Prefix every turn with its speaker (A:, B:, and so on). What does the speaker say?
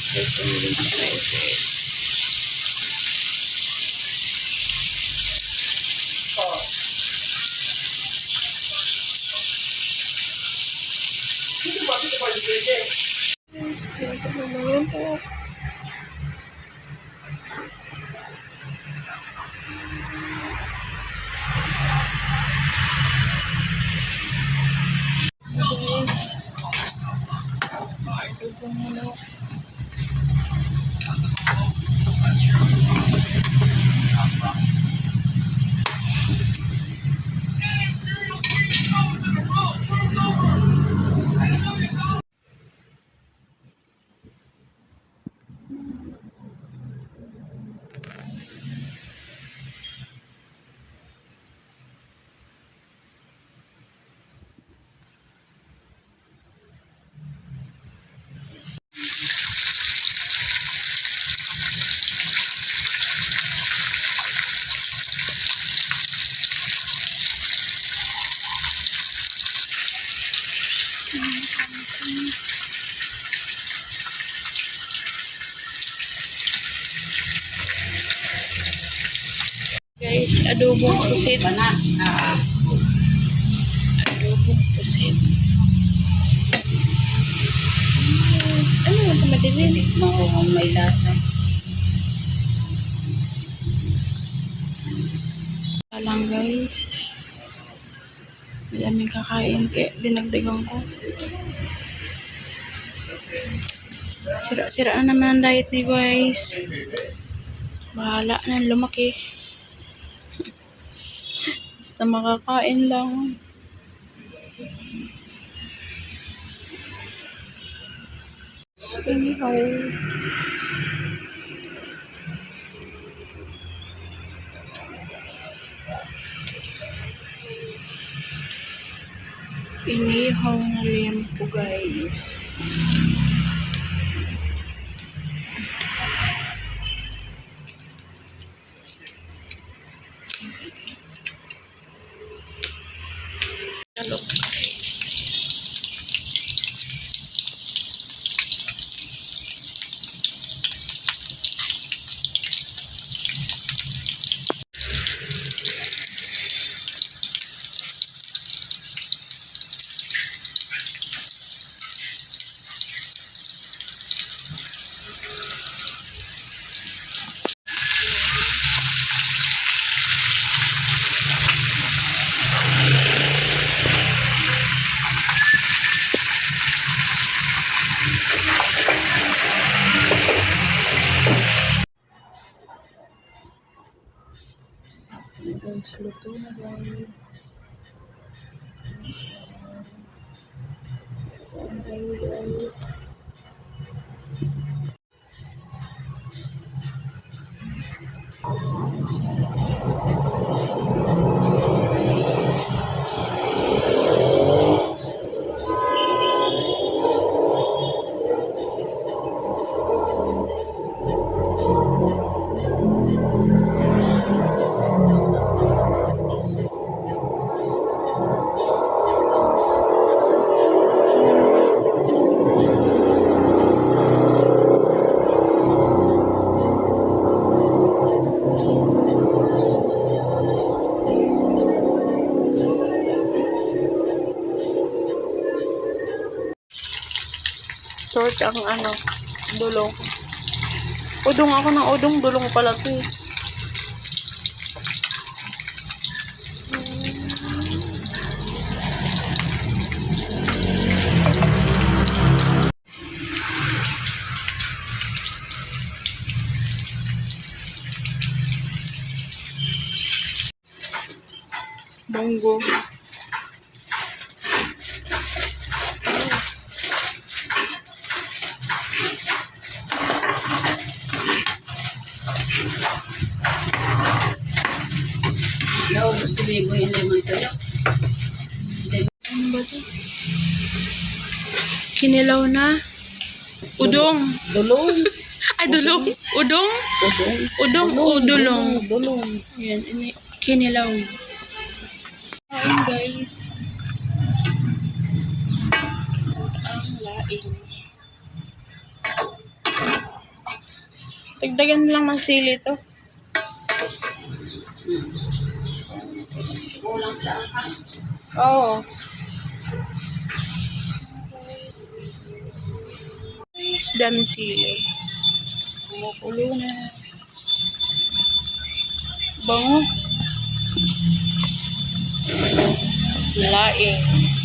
A: Ito yung rice. Guys, adobong pusit. Adobong pusit. Ano yung madilim?
B: Oo, may lasa.
A: Lang guys. Malaming kakain kaya dinagdagan ko. Sira-sira na naman ang diet ni guys. Bahala na lumaki. Basta makakain lang. Anyhow. Inihaw na lempo guys. Talok. Guys, luto na guys. Ito ang tayo guys. Short ang ano, dulong. Udong ako ng udong, dulong pala ito eh. Munggo.
B: No, gusto mo yung lemon tuyo?
A: Ano ba ito? Kinilaw na. Udong.
B: Dulong.
A: Ay, dulong. Udong? Udong o dulong?
B: Dulong.
A: Ayan, kinilaw. Ayan guys. Ang laing. Dagdagan mo lang ng sili to.
B: Kulang sa angka.
A: Oo. Guys, daming sili. Kumukulo na. Bango. Laing.